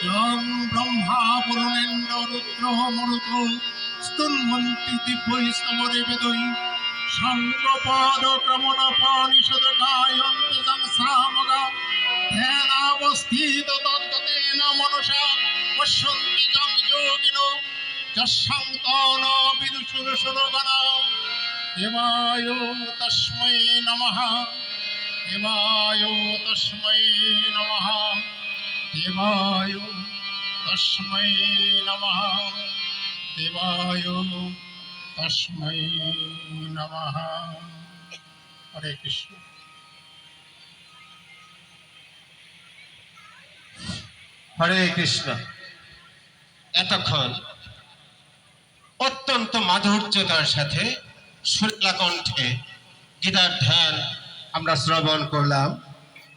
যং ব্রহ্মা পুরনেন্দ্র রুদ্র মরুত স্তন্মন্তি দিব্যস্তমরে বেদই সঙ্গপদ ক্রমণপনিষদ গায়ন্তে সংসামগা ধ্যানাবস্থিত তদ্গতেন মনসা পশ্যন্তি যং যোগিনো যস্যাং তন বিদুষুরসুরগণ দেবায় তস্मै নমঃ দেবায় তস্मै নমঃ দেবায় তস্मै নমঃ দেবায় তস্मै নমঃ। হরে কৃষ্ণ। হরে কৃষ্ণ। এতক্ষণ অত্যন্ত মাধুর্যতার সাথে সুরেলা কণ্ঠে গীতার ধ্যান আমরা শ্রবণ করলাম।